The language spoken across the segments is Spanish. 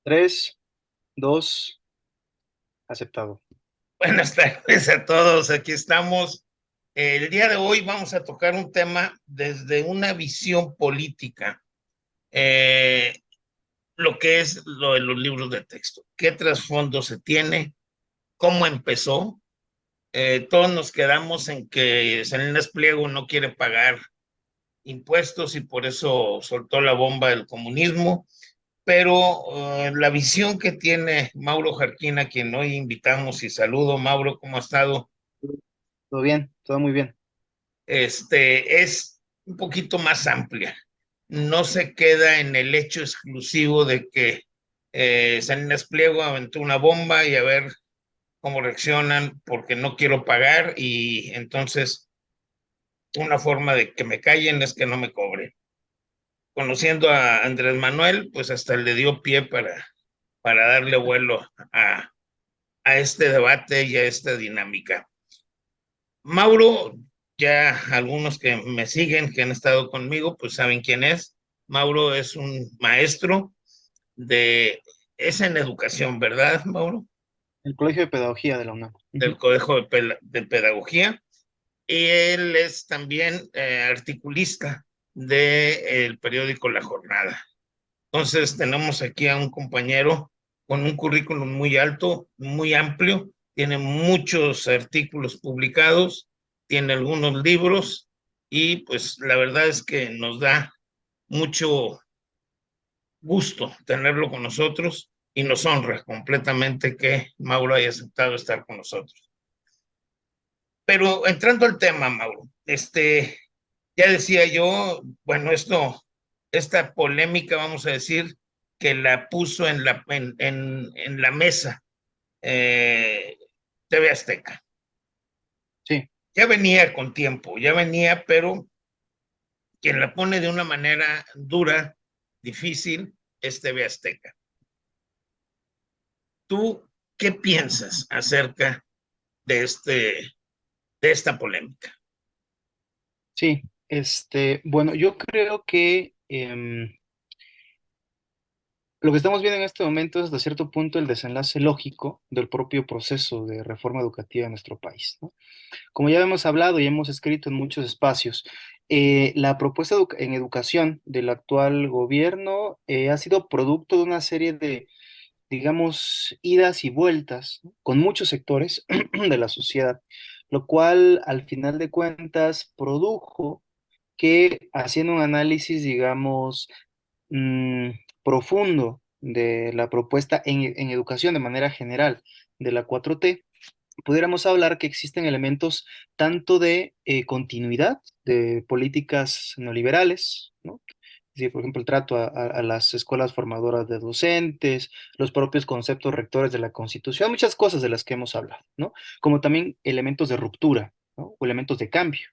Tres, dos, aceptado. Buenas tardes a todos, aquí estamos. El día de hoy vamos a tocar un tema desde una visión política, eh, lo que es lo de los libros de texto. ¿Qué trasfondo se tiene? ¿Cómo empezó? Todos nos quedamos en que Salinas Pliego no quiere pagar impuestos y por eso soltó la bomba del comunismo, pero la visión que tiene Mauro Jarquín, a quien hoy invitamos y saludo. Mauro, ¿cómo ha estado? Todo bien, todo muy bien. Es un poquito más amplia. No se queda en el hecho exclusivo de que Salinas Pliego aventó una bomba y a ver cómo reaccionan porque no quiero pagar y entonces una forma de que me callen es que no me cobren. Conociendo a Andrés Manuel, pues hasta le dio pie para darle vuelo a, a este debate y a esta dinámica. Mauro, ya algunos que me siguen, que han estado conmigo, pues saben quién es. Mauro es un maestro de, es en educación, ¿verdad, Mauro? El Colegio de Pedagogía de la UNAM. Del Ujú. Colegio de Pedagogía. Y él es también articulista del periódico La Jornada. Entonces tenemos aquí a un compañero con un currículum muy alto, muy amplio, tiene muchos artículos publicados, tiene algunos libros y pues la verdad es que nos da mucho gusto tenerlo con nosotros y nos honra completamente que Mauro haya aceptado estar con nosotros. Pero entrando al tema, Mauro, ya decía yo, bueno, esta polémica, vamos a decir, que la puso en la mesa eh, TV Azteca. Sí, Ya venía con tiempo, ya venía, pero quien la pone de una manera dura, difícil, es TV Azteca. ¿Tú qué piensas acerca de, de esta polémica? sí. Bueno, yo creo que lo que estamos viendo en este momento es hasta cierto punto el desenlace lógico del propio proceso de reforma educativa en nuestro país, ¿no? Como ya hemos hablado y hemos escrito en muchos espacios, la propuesta en educación del actual gobierno ha sido producto de una serie de, digamos, idas y vueltas, ¿no?, con muchos sectores de la sociedad, lo cual al final de cuentas produjo que haciendo un análisis, digamos, mm, profundo de la propuesta en educación de manera general de la 4T, pudiéramos hablar que existen elementos tanto de continuidad de políticas neoliberales, ¿no? Sí, por ejemplo, el trato a las escuelas formadoras de docentes, los propios conceptos rectores de la Constitución, muchas cosas de las que hemos hablado, ¿no? Como también elementos de ruptura, ¿no?, o elementos de cambio.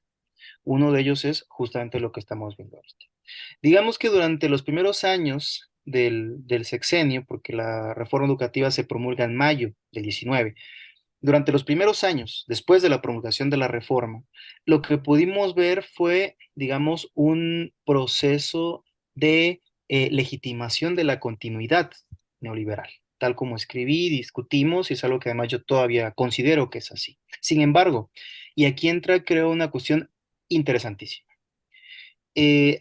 Uno de ellos es justamente lo que estamos viendo ahorita. Digamos que durante los primeros años del sexenio, porque la reforma educativa se promulga en mayo del 19, durante los primeros años, después de la promulgación de la reforma, lo que pudimos ver fue, digamos, un proceso de legitimación de la continuidad neoliberal, tal como escribí, discutimos, y es algo que además yo todavía considero que es así. Sin embargo, y aquí entra, creo, una cuestión interesantísima.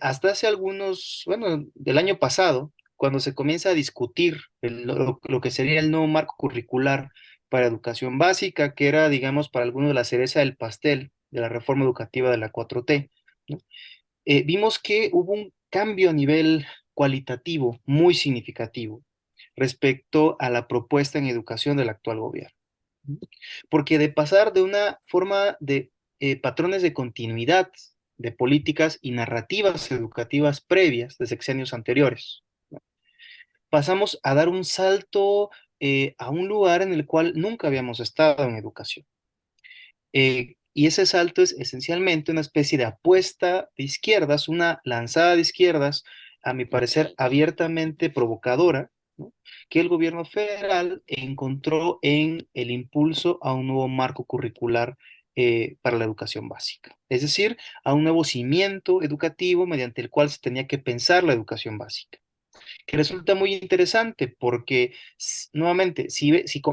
Hasta hace algunos, bueno, del año pasado, cuando se comienza a discutir lo que sería el nuevo marco curricular para educación básica, que era, digamos, para algunos la cereza del pastel de la reforma educativa de la 4T, ¿no? Vimos que hubo un cambio a nivel cualitativo muy significativo respecto a la propuesta en educación del actual gobierno. Porque de pasar de una forma de patrones de continuidad de políticas y narrativas educativas previas de sexenios anteriores, ¿no?, pasamos a dar un salto a un lugar en el cual nunca habíamos estado en educación. Y ese salto es esencialmente una especie de apuesta de izquierdas, una lanzada de izquierdas, a mi parecer, abiertamente provocadora, ¿no?, que el gobierno federal encontró en el impulso a un nuevo marco curricular para la educación básica. Es decir, a un nuevo cimiento educativo mediante el cual se tenía que pensar la educación básica. que resulta muy interesante porque, nuevamente, si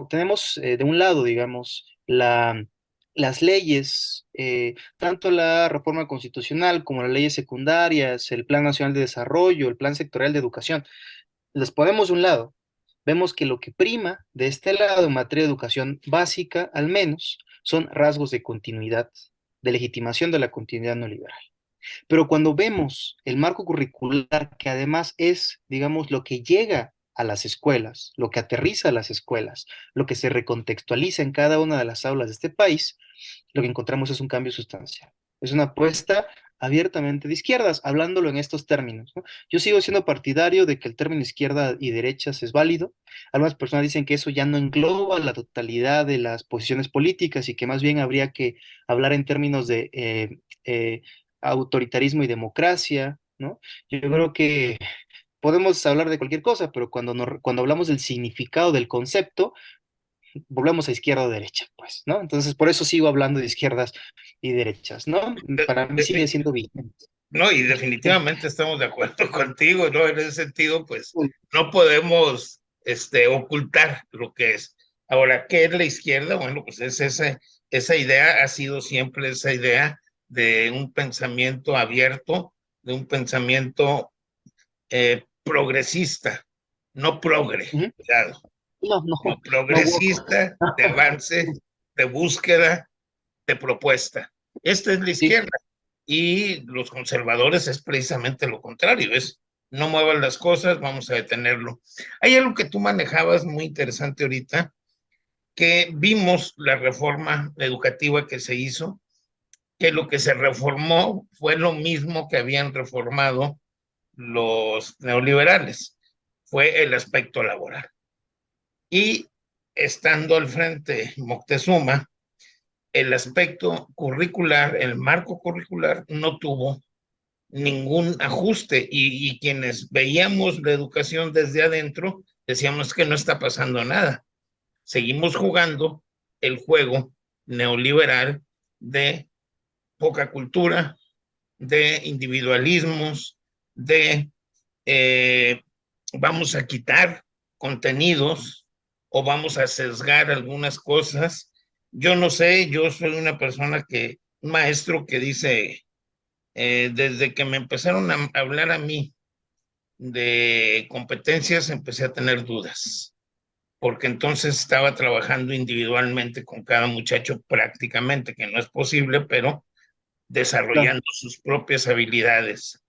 tenemos de un lado, digamos, las leyes, tanto la reforma constitucional como las leyes secundarias, el Plan Nacional de Desarrollo, el Plan Sectorial de Educación, las ponemos de un lado, vemos que lo que prima de este lado en materia de educación básica, al menos, son rasgos de continuidad, de legitimación de la continuidad neoliberal. Pero cuando vemos el marco curricular, que además es, digamos, lo que llega a las escuelas, lo que aterriza a las escuelas, lo que se recontextualiza en cada una de las aulas de este país, lo que encontramos es un cambio sustancial. Es una apuesta abiertamente de izquierdas, hablándolo en estos términos, ¿no? Yo sigo siendo partidario de que el término izquierda y derechas es válido. Algunas personas dicen que eso ya no engloba la totalidad de las posiciones políticas y que más bien habría que hablar en términos de autoritarismo y democracia, ¿no? Yo creo que podemos hablar de cualquier cosa, pero cuando hablamos del significado del concepto, volvemos a izquierda o derecha, pues, ¿no? Entonces, por eso sigo hablando de izquierdas y derechas, ¿no? Para mí sigue Defi- siendo vigente. No, y definitivamente estamos de acuerdo contigo, ¿no? En ese sentido, pues no podemos ocultar lo que es. Ahora, ¿qué es la izquierda? Bueno, pues es esa idea, ha sido siempre esa idea de un pensamiento abierto, de un pensamiento progresista, no progre, Ujú. cuidado, No, no, no no woke. progresista, de avance, de búsqueda, de propuesta. Esta es la Sí. izquierda. Y los conservadores es precisamente lo contrario, es no muevan las cosas, vamos a detenerlo. Hay algo que tú manejabas muy interesante ahorita, que vimos la reforma educativa que se hizo, que lo que se reformó fue lo mismo que habían reformado los neoliberales, fue el aspecto laboral. Y estando al frente Moctezuma, el aspecto curricular, el marco curricular no tuvo ningún ajuste y quienes veíamos la educación desde adentro decíamos que no está pasando nada. Seguimos jugando el juego neoliberal de poca cultura, de individualismos, de vamos a quitar contenidos o vamos a sesgar algunas cosas. Yo no sé, yo soy una persona un maestro que dice, desde que me empezaron a hablar a mí de competencias, empecé a tener dudas, porque entonces estaba trabajando individualmente con cada muchacho prácticamente, que no es posible, pero Claro. desarrollando sus propias habilidades.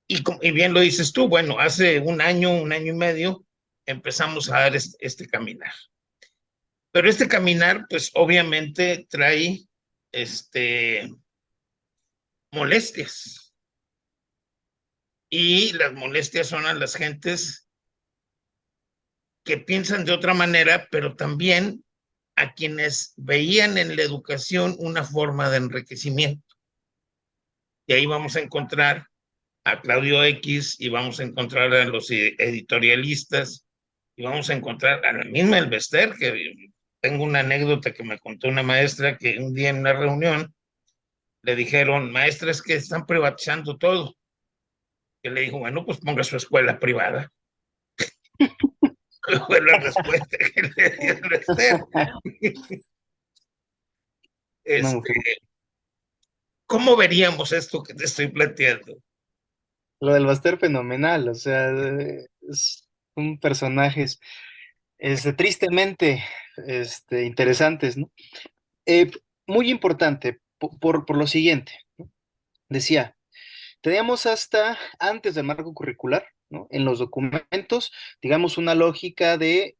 Y bien lo dices tú, bueno, hace un año y medio, empezamos a dar caminar. Pero este caminar, pues obviamente trae molestias. Y las molestias son a las gentes que piensan de otra manera, pero también a quienes veían en la educación una forma de enriquecimiento. Y ahí vamos a encontrar a Claudio X y vamos a encontrar a los editorialistas y vamos a encontrar a la misma Elvester, que tengo una anécdota que me contó una maestra que un día en una reunión le dijeron, maestra, es que están privatizando todo. Que le dijo, bueno, pues ponga su escuela privada. Fue la respuesta que le dio Elvester. No, Este, ¿Cómo veríamos esto que te estoy planteando? lo del Baster fenomenal, o sea, es un personajes tristemente interesantes, ¿no? Eh, Muy importante por lo siguiente, ¿no? Decía, teníamos hasta antes del marco curricular, ¿no? En los documentos, digamos, una lógica de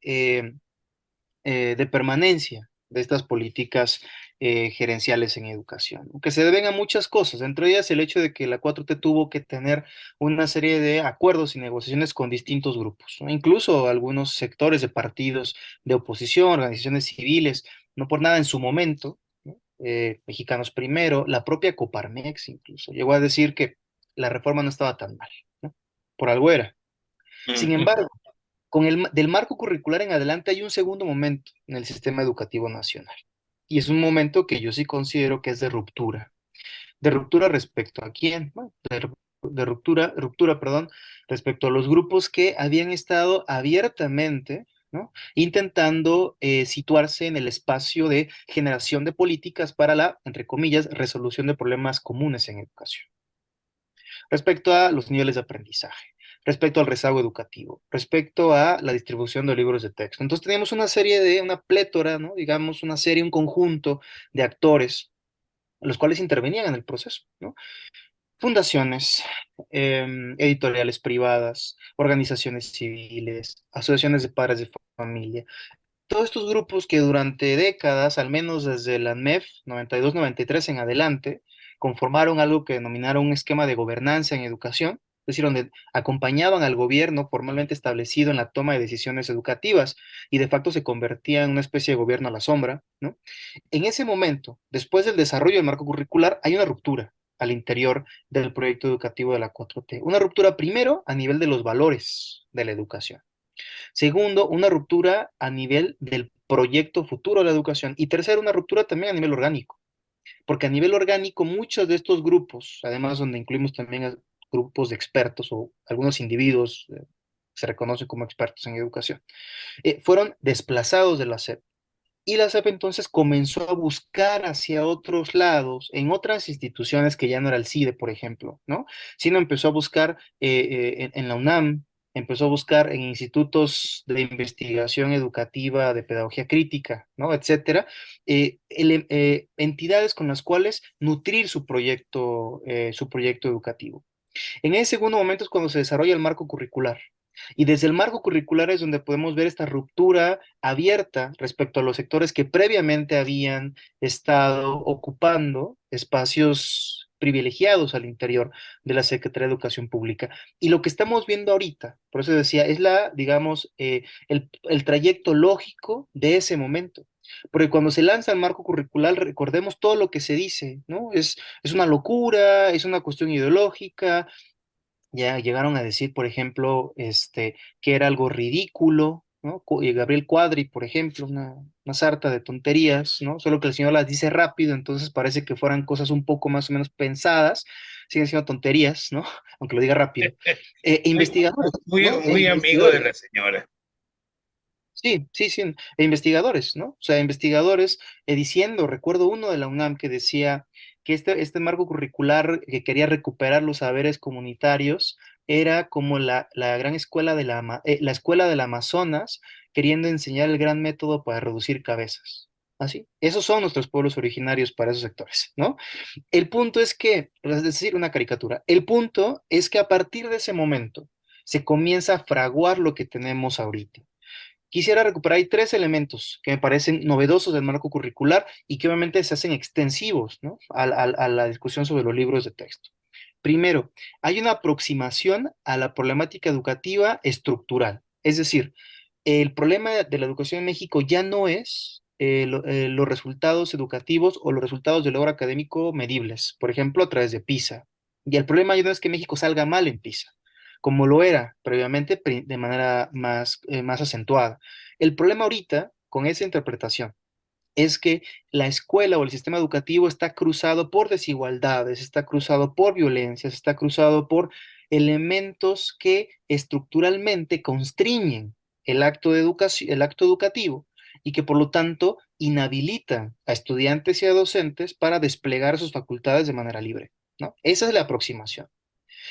permanencia de estas políticas gerenciales en educación, ¿no? Que se deben a muchas cosas, entre ellas el hecho de que la 4T tuvo que tener una serie de acuerdos y negociaciones con distintos grupos, ¿no? Incluso algunos sectores de partidos de oposición, organizaciones civiles, no por nada en su momento, ¿no? Mexicanos Primero, la propia Coparmex incluso, llegó a decir que la reforma no estaba tan mal, ¿no? Por algo era. Sin embargo, del marco curricular en adelante hay un segundo momento en el sistema educativo nacional. Y es un momento que yo sí considero que es de ruptura. ¿De ruptura respecto a quién? Bueno, de ruptura, respecto a los grupos que habían estado abiertamente, ¿no?, intentando situarse en el espacio de generación de políticas para la, entre comillas, resolución de problemas comunes en educación, respecto a los niveles de aprendizaje, respecto al rezago educativo, respecto a la distribución de libros de texto. Entonces teníamos una plétora, ¿no?, digamos, una serie, un conjunto de actores, los cuales intervenían en el proceso, ¿no? Fundaciones, editoriales privadas, organizaciones civiles, asociaciones de padres de familia. Todos estos grupos que durante décadas, al menos desde la ANMEF 92-93 en adelante, conformaron algo que denominaron un esquema de gobernanza en educación, es decir, donde acompañaban al gobierno formalmente establecido en la toma de decisiones educativas y de facto se convertía en una especie de gobierno a la sombra, ¿no? En ese momento, después del desarrollo del marco curricular, hay una ruptura al interior del proyecto educativo de la 4T. Una ruptura primero a nivel de los valores de la educación. Segundo, una ruptura a nivel del proyecto futuro de la educación. Y tercero, una ruptura también a nivel orgánico. Porque a nivel orgánico, muchos de estos grupos, además donde incluimos también a grupos de expertos o algunos individuos se reconocen como expertos en educación, fueron desplazados de la SEP y la SEP entonces comenzó a buscar hacia otros lados, en otras instituciones que ya no era el CIDE, por ejemplo, ¿no? Sino empezó a buscar en la UNAM, empezó a buscar en institutos de investigación educativa, de pedagogía crítica, ¿no?, etcétera, entidades con las cuales nutrir su proyecto educativo. En ese segundo momento es cuando se desarrolla el marco curricular. Y desde el marco curricular es donde podemos ver esta ruptura abierta respecto a los sectores que previamente habían estado ocupando espacios privilegiados al interior de la Secretaría de Educación Pública. Y lo que estamos viendo ahorita, por eso decía, es digamos, el trayecto lógico de ese momento. Porque cuando se lanza el marco curricular, recordemos todo lo que se dice, ¿no? Es una locura, es una cuestión ideológica, ya llegaron a decir, por ejemplo, que era algo ridículo, ¿no? Gabriel Cuadri, por ejemplo, una sarta de tonterías, ¿no? Solo que el señor las dice rápido, entonces parece que fueran cosas un poco más o menos pensadas, siguen siendo tonterías, ¿no? Aunque lo diga rápido. Muy, Investigadores, muy, ¿no? muy amigo de la señora. Sí, sí, sí, investigadores, ¿no? O sea, investigadores diciendo, recuerdo uno de la UNAM que decía que este marco curricular que quería recuperar los saberes comunitarios era como la gran escuela la escuela del Amazonas queriendo enseñar el gran método para reducir cabezas. Así, esos son nuestros pueblos originarios para esos sectores, ¿no? El punto es que, es decir, una caricatura, el punto es que a partir de ese momento se comienza a fraguar lo que tenemos ahorita. Quisiera recuperar ahí tres elementos que me parecen novedosos del marco curricular y que obviamente se hacen extensivos, ¿no?, a la discusión sobre los libros de texto. Primero, hay una aproximación a la problemática educativa estructural. Es decir, el problema de la educación en México ya no es los resultados educativos o los resultados del logro académico medibles, por ejemplo, a través de PISA. Y el problema ya no es que México salga mal en PISA, como lo era previamente de manera más acentuada. El problema ahorita con esa interpretación es que la escuela o el sistema educativo está cruzado por desigualdades, está cruzado por violencias, está cruzado por elementos que estructuralmente constriñen el acto educativo y que por lo tanto inhabilitan a estudiantes y a docentes para desplegar sus facultades de manera libre, ¿no? Esa es la aproximación.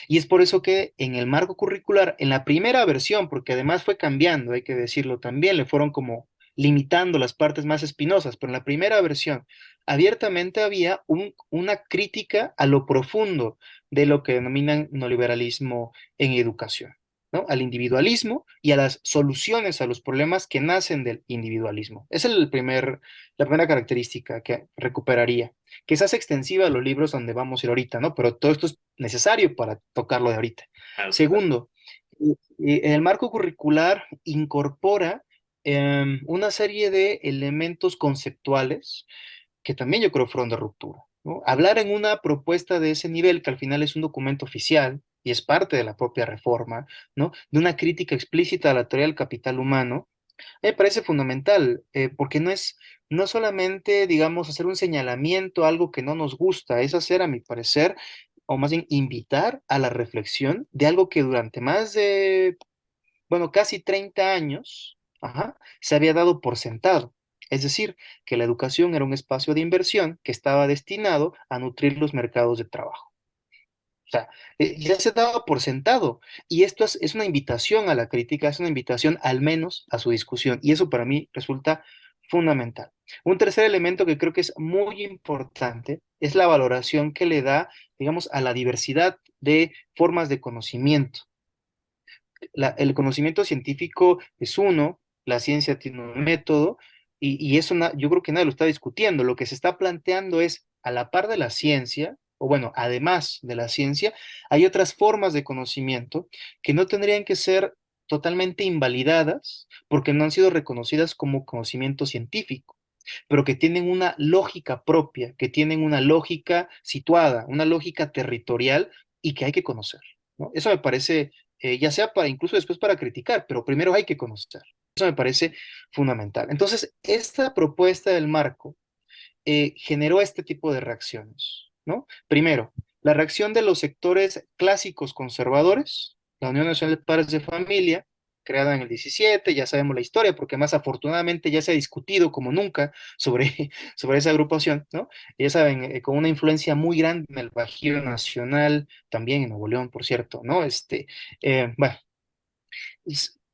Y es por eso que en el marco curricular, en la primera versión, porque además fue cambiando, hay que decirlo también, le fueron como limitando las partes más espinosas, pero en la primera versión abiertamente había una crítica a lo profundo de lo que denominan neoliberalismo en educación, ¿no? Al individualismo y a las soluciones a los problemas que nacen del individualismo. Esa es la primera característica que recuperaría, que se hace extensiva a los libros donde vamos a ir ahorita, ¿no? Pero todo esto es necesario para tocarlo de ahorita. Segundo, en el marco curricular incorpora una serie de elementos conceptuales que también yo creo fueron de ruptura, ¿no? Hablar en una propuesta de ese nivel, que al final es un documento oficial y es parte de la propia reforma, ¿no?, de una crítica explícita a la teoría del capital humano, me parece fundamental, porque no solamente, digamos, hacer un señalamiento a algo que no nos gusta, es hacer, a mi parecer, o más bien invitar a la reflexión de algo que durante más de, bueno, casi 30 años, ajá, se había dado por sentado. Es decir, que la educación era un espacio de inversión que estaba destinado a nutrir los mercados de trabajo. O sea, ya se daba por sentado. Y esto es una invitación a la crítica, es una invitación al menos a su discusión. Y eso para mí resulta fundamental. Un tercer elemento que creo que es muy importante es la valoración que le da, digamos, a la diversidad de formas de conocimiento. El conocimiento científico es uno, la ciencia tiene un método, y eso yo creo que nadie lo está discutiendo. Lo que se está planteando es, a la par de la ciencia, o bueno, además de la ciencia, hay otras formas de conocimiento que no tendrían que ser totalmente invalidadas porque no han sido reconocidas como conocimiento científico, pero que tienen una lógica propia, que tienen una lógica situada, una lógica territorial y que hay que conocer, ¿no? Eso me parece, ya sea para incluso después para criticar, pero primero hay que conocer. Eso me parece fundamental. Entonces, esta propuesta del marco generó este tipo de reacciones, ¿no? Primero, la reacción de los sectores clásicos conservadores, la Unión Nacional de Padres de Familia, creada en el 17, ya sabemos la historia, porque más afortunadamente ya se ha discutido como nunca sobre, sobre esa agrupación, ¿no? Ya saben, con una influencia muy grande en el Bajío Nacional, también en Nuevo León, por cierto, ¿no? Bueno,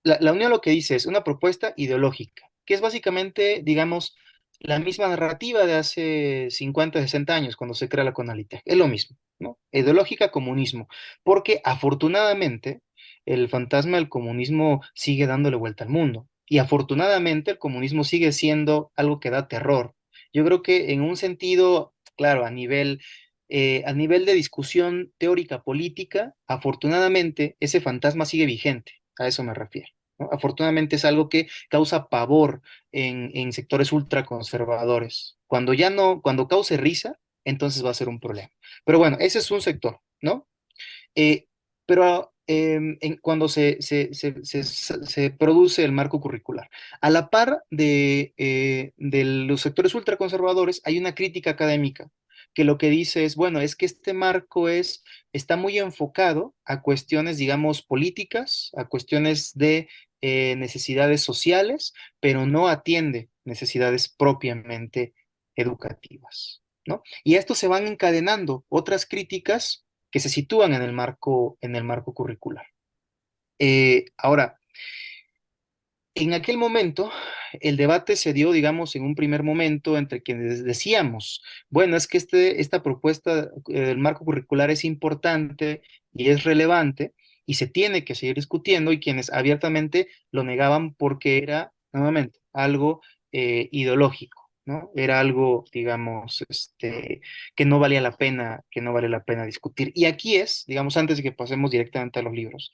la Unión lo que dice es una propuesta ideológica, que es básicamente, digamos, la misma narrativa de hace 50, 60 años, cuando se crea la CONALITEG. Es lo mismo, ¿no? Ideológica, comunismo. Porque afortunadamente el fantasma del comunismo sigue dándole vuelta al mundo. Y afortunadamente el comunismo sigue siendo algo que da terror. Yo creo que en un sentido, claro, a nivel de discusión teórica política, afortunadamente ese fantasma sigue vigente. A eso me refiero, ¿no? Afortunadamente es algo que causa pavor en sectores ultraconservadores. Cuando ya no, cuando cause risa, entonces va a ser un problema. Pero bueno, ese es un sector, ¿no? Eh, pero cuando se produce el marco curricular, a la par de los sectores ultraconservadores, hay una crítica académica que lo que dice es, bueno, es que este marco está muy enfocado a cuestiones, digamos, políticas, a cuestiones de necesidades sociales, pero no atiende necesidades propiamente educativas, ¿no? Y esto se van encadenando otras críticas que se sitúan en el marco curricular. Ahora, en aquel momento, el debate se dio, digamos, en un primer momento entre quienes decíamos, bueno, es que esta propuesta del marco curricular es importante y es relevante y se tiene que seguir discutiendo, y quienes abiertamente lo negaban porque era, nuevamente, algo ideológico, ¿no? Era algo, digamos, que no valía la pena, que no vale la pena discutir. Y aquí es, digamos, antes de que pasemos directamente a los libros,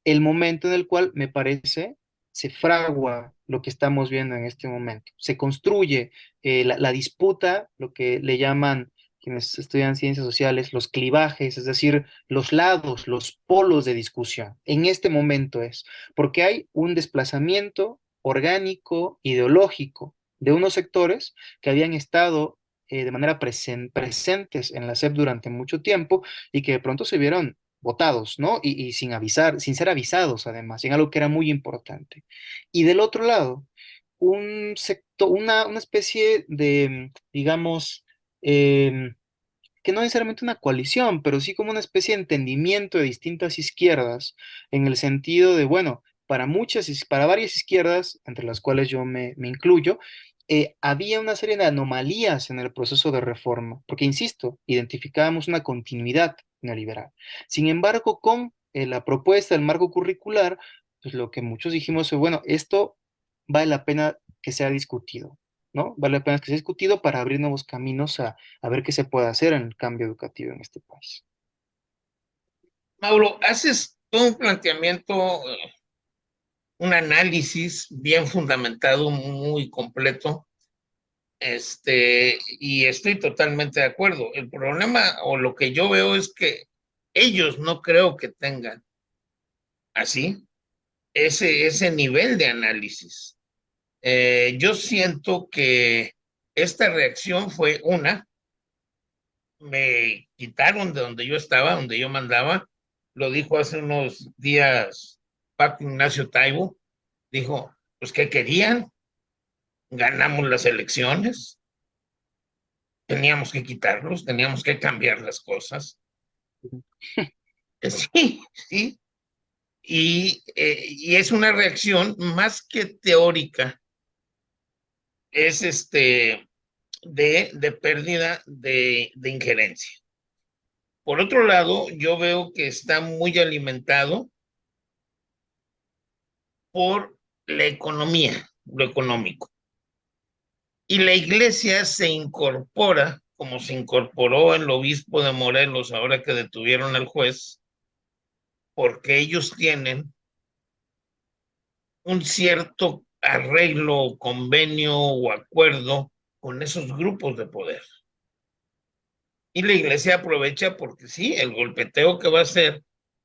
el momento en el cual me parece se fragua lo que estamos viendo en este momento. Se construye la disputa, lo que le llaman quienes estudian ciencias sociales, los clivajes, es decir, los lados, los polos de discusión. En este momento es, porque hay un desplazamiento orgánico, ideológico, de unos sectores que habían estado de manera presentes en la SEP durante mucho tiempo y que de pronto se vieron votados, ¿no? Y sin avisar, sin ser avisados además, en algo que era muy importante. Y del otro lado, un sector, una especie de, digamos, em, que no necesariamente una coalición, pero sí como una especie de entendimiento de distintas izquierdas, en el sentido de, bueno, para varias izquierdas, entre las cuales yo me incluyo, había una serie de anomalías en el proceso de reforma, porque, insisto, identificábamos una continuidad neoliberal. Sin embargo, con la propuesta del marco curricular, pues lo que muchos dijimos fue, bueno, esto vale la pena que sea discutido, ¿no? Vale la pena que sea discutido para abrir nuevos caminos a ver qué se puede hacer en el cambio educativo en este país. Mauro, haces todo un planteamiento, un análisis bien fundamentado, muy completo, y estoy totalmente de acuerdo. El problema o lo que yo veo es que ellos no creo que tengan así ese nivel de análisis. Yo siento que esta reacción fue quitaron de donde yo estaba, donde yo mandaba. Lo dijo hace unos días Paco Ignacio Taibo. Dijo, pues, ¿qué querían? Ganamos las elecciones, teníamos que quitarlos, teníamos que cambiar las cosas. Sí, sí. Y es una reacción más que teórica, es de pérdida de injerencia. Por otro lado, yo veo que está muy alimentado por la economía, lo económico. Y la iglesia se incorpora, como se incorporó el obispo de Morelos ahora que detuvieron al juez, porque ellos tienen un cierto arreglo, convenio o acuerdo con esos grupos de poder. Y la iglesia aprovecha porque sí, el golpeteo que va a hacer,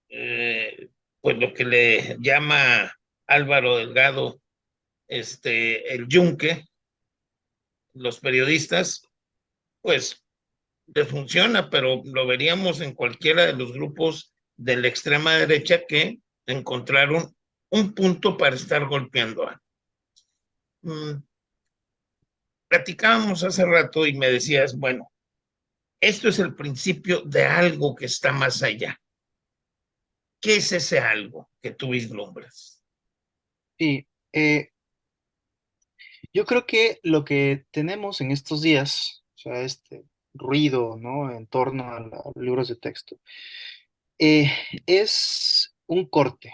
pues lo que le llama Álvaro Delgado, el yunque, los periodistas, pues les funciona, pero lo veríamos en cualquiera de los grupos de la extrema derecha que encontraron un punto para estar golpeando a. Mm, Platicábamos hace rato y me decías, bueno, esto es el principio de algo que está más allá. ¿Qué es ese algo que tú vislumbras? Sí, yo creo que lo que tenemos en estos días, o sea, este ruido, ¿no? En torno a los libros de texto, eh, es un corte,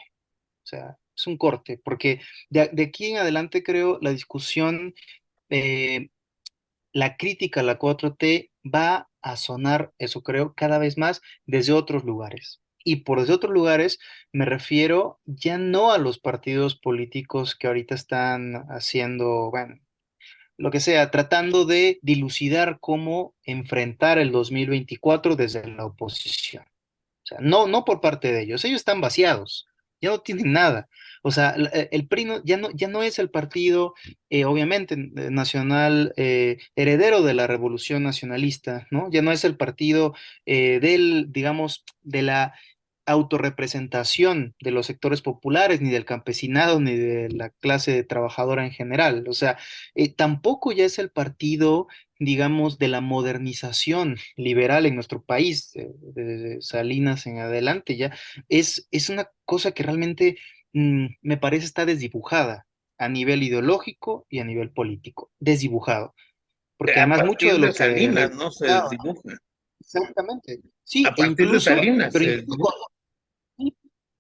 o sea, es un corte, porque de aquí en adelante creo la discusión, eh, la crítica a la 4T va a sonar, eso creo, cada vez más desde otros lugares. Y por desde otros lugares me refiero ya no a los partidos políticos que ahorita están haciendo, bueno, lo que sea, tratando de dilucidar cómo enfrentar el 2024 desde la oposición. O sea, no por parte de ellos, ellos están vaciados, ya no tienen nada. O sea, el PRI ya no es el partido, obviamente, nacional, heredero de la revolución nacionalista, ¿no? Ya no es el partido digamos, de la autorrepresentación de los sectores populares, ni del campesinado, ni de la clase trabajadora en general. O sea, tampoco ya es el partido, digamos, de la modernización liberal en nuestro país, de Salinas en adelante, ya es una cosa que realmente me parece está desdibujada a nivel ideológico y a nivel político, desdibujado, porque A además mucho partir de de lo que Salinas, ¿no? Se reivindicaba, desdibuja. exactamente, sí, A partir de Salinas pero se incluso desdibuja.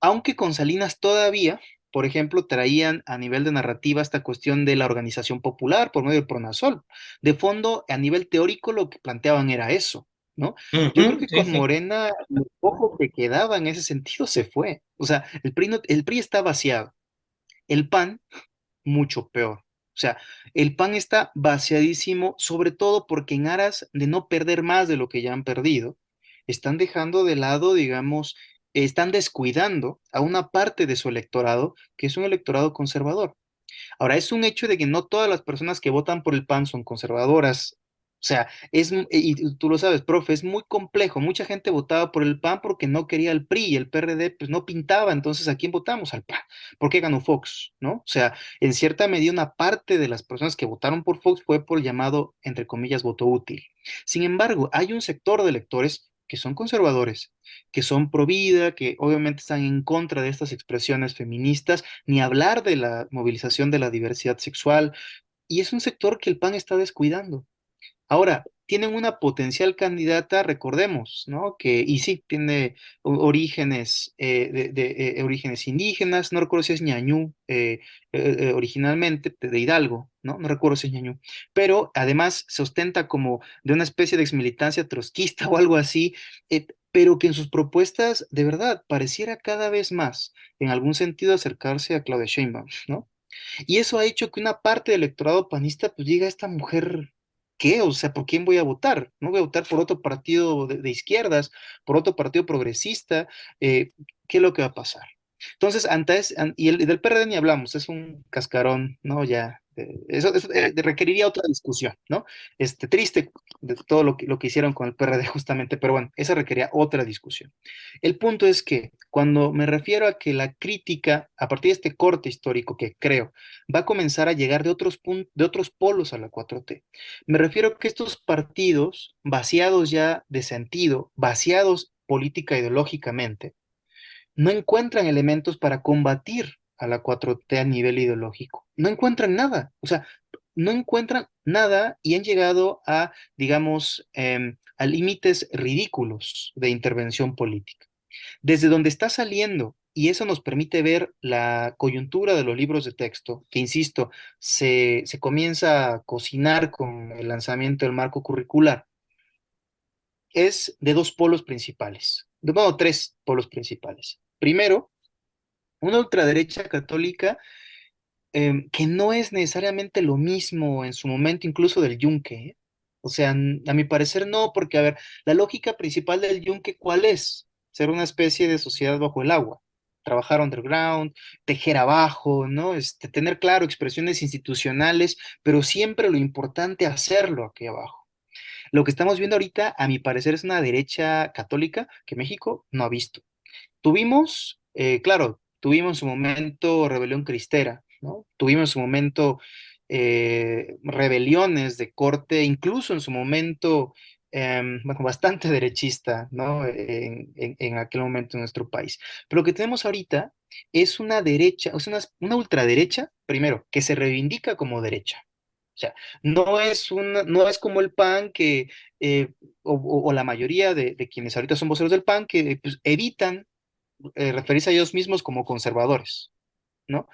aunque con Salinas todavía, por ejemplo, traían a nivel de narrativa esta cuestión de la organización popular por medio del Pronasol. De fondo, a nivel teórico, lo que planteaban era eso, ¿no? Yo creo que Sí, con sí. Morena, lo poco que quedaba en ese sentido se fue. O sea, el PRI está vaciado. El PAN mucho peor. O sea, el PAN está vaciadísimo, sobre todo porque en aras de no perder más de lo que ya han perdido, están dejando de lado, digamos, están descuidando a una parte de su electorado, que es un electorado conservador. Ahora, es un hecho de que no todas las personas que votan por el PAN son conservadoras. O sea, y tú lo sabes, profe, es muy complejo. Mucha gente votaba por el PAN porque no quería el PRI y el PRD pues no pintaba. Entonces, ¿a quién votamos? Al PAN. ¿Por qué ganó Fox? ¿No? O sea, en cierta medida una parte de las personas que votaron por Fox fue por el llamado, entre comillas, voto útil. Sin embargo, hay un sector de electores que son conservadores, que son pro vida, que obviamente están en contra de estas expresiones feministas, ni hablar de la movilización de la diversidad sexual, y es un sector que el PAN está descuidando. Ahora, tienen una potencial candidata, recordemos, ¿no? Y sí, tiene orígenes, orígenes indígenas, no recuerdo si es ñañú originalmente, de Hidalgo, ¿no? No recuerdo si es ñañú, pero además se ostenta como de una especie de exmilitancia trotskista o algo así, pero que en sus propuestas, de verdad, pareciera cada vez más, en algún sentido, acercarse a Claudia Sheinbaum, ¿no? Y eso ha hecho que una parte del electorado panista pues diga, esta mujer, ¿qué? O sea, ¿por quién voy a votar? No voy a votar por otro partido de izquierdas, por otro partido progresista. eh, ¿Qué es lo que va a pasar? Entonces, y el del PRD ni hablamos, es un cascarón, ¿no? Ya requeriría otra discusión, ¿no? Triste de todo lo que hicieron con el PRD justamente, pero bueno, esa requería otra discusión. El punto es que cuando me refiero a que la crítica, a partir de este corte histórico que creo, va a comenzar a llegar de otros polos a la 4T, me refiero a que estos partidos vaciados ya de sentido, vaciados política ideológicamente, no encuentran elementos para combatir a la 4T a nivel ideológico. No encuentran nada. O sea, no encuentran nada y han llegado a, digamos, a límites ridículos de intervención política. Desde donde está saliendo, y eso nos permite ver la coyuntura de los libros de texto, que insisto, se comienza a cocinar con el lanzamiento del marco curricular, es de dos polos principales, bueno, tres polos principales. Primero, una ultraderecha católica que no es necesariamente lo mismo en su momento incluso del Yunque, ¿eh? O sea, a mi parecer no, porque a ver, la lógica principal del Yunque, ¿cuál es? Ser una especie de sociedad bajo el agua, trabajar underground, tejer abajo, ¿no? Tener claro expresiones institucionales, pero siempre lo importante hacerlo aquí abajo. Lo que estamos viendo ahorita, a mi parecer, es una derecha católica que México no ha visto. Claro, tuvimos en su momento rebelión cristera, ¿no? Tuvimos en su momento rebeliones de corte, incluso en su momento, bueno, bastante derechista, ¿no? En aquel momento en nuestro país. Pero lo que tenemos ahorita es una derecha, o sea, una ultraderecha, primero, que se reivindica como derecha. O sea, no es como el PAN que, o la mayoría de quienes ahorita son voceros del PAN, que pues, evitan referirse a ellos mismos como conservadores, ¿no?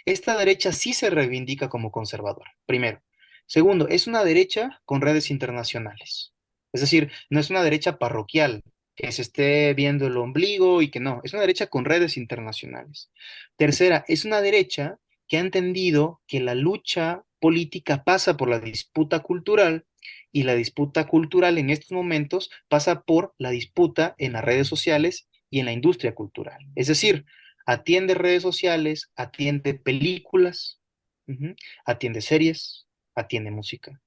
Esta derecha sí se reivindica como conservadora, primero. Segundo, es una derecha con redes internacionales. Es decir, no es una derecha parroquial, que se esté viendo el ombligo y que no, es una derecha con redes internacionales. Tercera, es una derecha que ha entendido que la lucha política pasa por la disputa cultural y la disputa cultural en estos momentos pasa por la disputa en las redes sociales y en la industria cultural. Es decir, atiende redes sociales, atiende películas, ujú, atiende series, atiende música.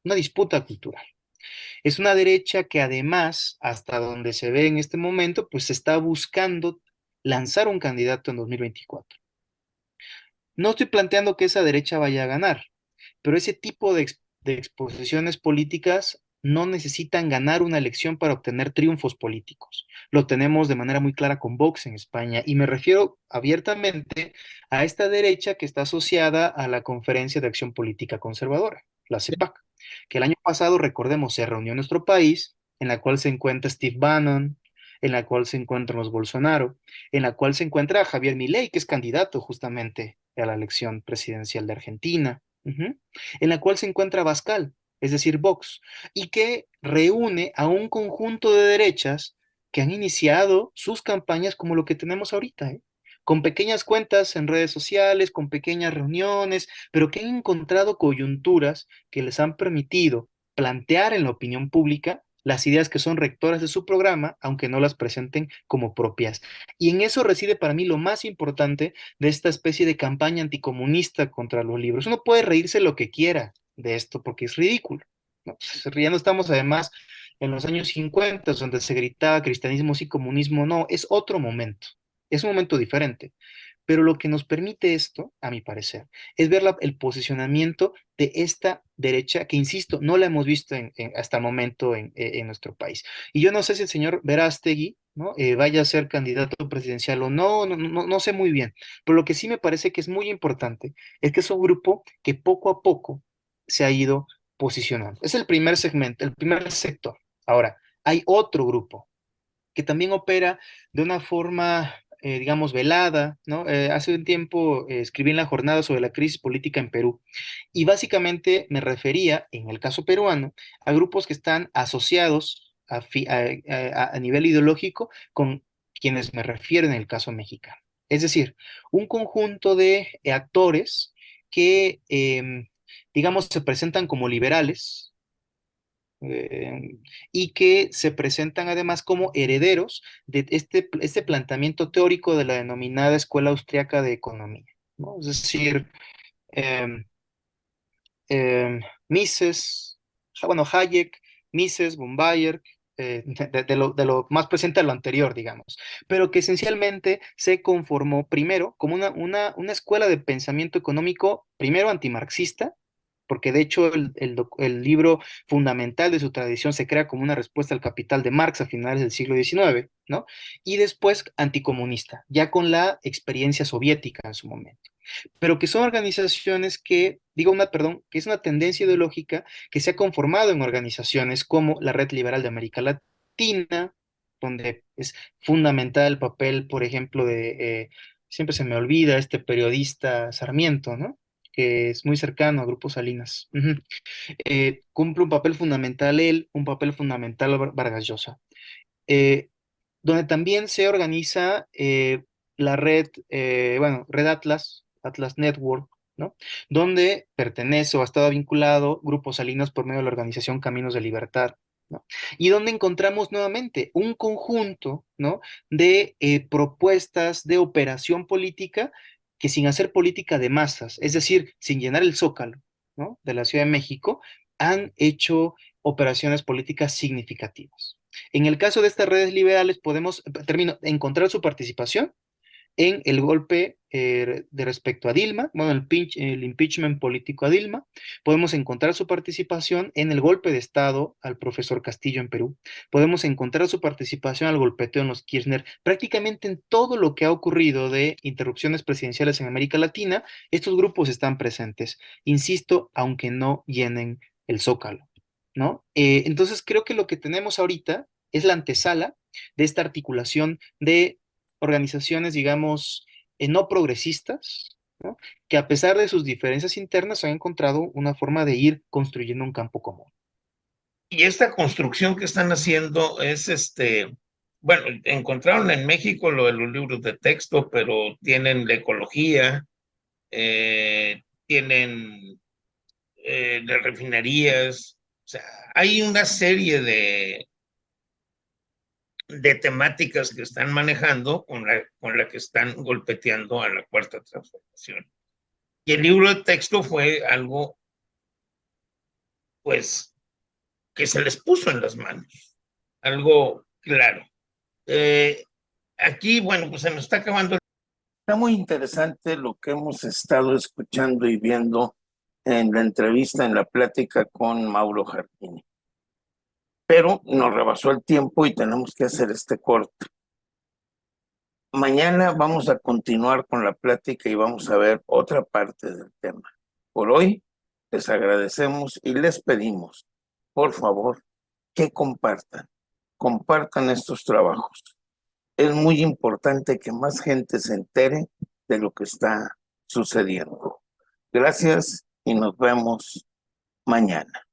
Una disputa cultural. Es una derecha que además, hasta donde se ve en este momento, pues está buscando lanzar un candidato en 2024. No estoy planteando que esa derecha vaya a ganar, pero ese tipo de exposiciones políticas no necesitan ganar una elección para obtener triunfos políticos. Lo tenemos de manera muy clara con Vox en España y me refiero abiertamente a esta derecha que está asociada a la Conferencia de Acción Política Conservadora, la CEPAC, que el año pasado, recordemos, se reunió en nuestro país, en la cual se encuentra Steve Bannon, en la cual se encuentran los Bolsonaro, en la cual se encuentra Javier Milei, que es candidato justamente a la elección presidencial de Argentina, en la cual se encuentra Bascal, es decir, Vox, y que reúne a un conjunto de derechas que han iniciado sus campañas como lo que tenemos ahorita, ¿eh? Con pequeñas cuentas en redes sociales, con pequeñas reuniones, pero que han encontrado coyunturas que les han permitido plantear en la opinión pública las ideas que son rectoras de su programa, aunque no las presenten como propias. Y en eso reside para mí lo más importante de esta especie de campaña anticomunista contra los libros. Uno puede reírse lo que quiera de esto porque es ridículo, ¿no? Ya no estamos además en los años 50, donde se gritaba cristianismo sí, comunismo no, es otro momento, es un momento diferente. Pero lo que nos permite esto, a mi parecer, es ver el posicionamiento de esta derecha que, insisto, no la hemos visto hasta el momento en nuestro país. Y yo no sé si el señor Verástegui, ¿no? Vaya a ser candidato presidencial o no, no sé muy bien. Pero lo que sí me parece que es muy importante es que es un grupo que poco a poco se ha ido posicionando. Es el primer segmento, el primer sector. Ahora, hay otro grupo que también opera de una forma, digamos, velada, ¿no? Hace un tiempo escribí en La Jornada sobre la crisis política en Perú y básicamente me refería, en el caso peruano, a grupos que están asociados a nivel ideológico con quienes me refiero en el caso mexicano. Es decir, un conjunto de actores que, digamos, se presentan como liberales, eh, y que se presentan además como herederos de este planteamiento teórico de la denominada Escuela Austriaca de Economía, ¿no? Es decir, em, Mises, bueno, Hayek, Mises, Bumbayer, de lo más presente a lo anterior, digamos, pero que esencialmente se conformó primero como una escuela de pensamiento económico, primero antimarxista, porque de hecho el libro fundamental de su tradición se crea como una respuesta al capital de Marx a finales del siglo XIX, ¿no? Y después anticomunista, ya con la experiencia soviética en su momento, pero que son organizaciones que, digo una, perdón, que es una tendencia ideológica que se ha conformado en organizaciones como la Red Liberal de América Latina, donde es fundamental el papel, por ejemplo, siempre se me olvida este periodista Sarmiento, ¿no? Que es muy cercano a Grupo Salinas. Ujú. Cumple un papel fundamental él, un papel fundamental Vargas Llosa. Eh, donde también se organiza la red, bueno, Red Atlas, Atlas Network, ¿no? Donde pertenece o ha estado vinculado Grupo Salinas por medio de la organización Caminos de Libertad, ¿no? Y donde encontramos nuevamente un conjunto, ¿no? De propuestas de operación política que sin hacer política de masas, es decir, sin llenar el zócalo, ¿no? De la Ciudad de México, han hecho operaciones políticas significativas. En el caso de estas redes liberales podemos, termino, encontrar su participación en el golpe de respecto a Dilma, bueno, el impeachment político a Dilma. Podemos encontrar su participación en el golpe de Estado al profesor Castillo en Perú. Podemos encontrar su participación al golpeteo en los Kirchner. Prácticamente en todo lo que ha ocurrido de interrupciones presidenciales en América Latina, estos grupos están presentes. Insisto, aunque no llenen el zócalo, ¿no? Entonces creo que lo que tenemos ahorita es la antesala de esta articulación de organizaciones, digamos, no progresistas, ¿no? Que a pesar de sus diferencias internas han encontrado una forma de ir construyendo un campo común. Y esta construcción que están haciendo es bueno, encontraron en México lo de los libros de texto, pero tienen la ecología, tienen las refinerías, o sea, hay una serie de temáticas que están manejando con la que están golpeteando a la cuarta transformación. Y el libro de texto fue algo, pues, que se les puso en las manos, algo claro. Eh, Aquí, bueno, pues se nos está acabando. Está muy interesante lo que hemos estado escuchando y viendo en la entrevista, en la plática con Mauro Jardini. Pero nos rebasó el tiempo y tenemos que hacer este corte. Mañana vamos a continuar con la plática y vamos a ver otra parte del tema. Por hoy, les agradecemos y les pedimos, por favor, que compartan estos trabajos. Es muy importante que más gente se entere de lo que está sucediendo. Gracias y nos vemos mañana.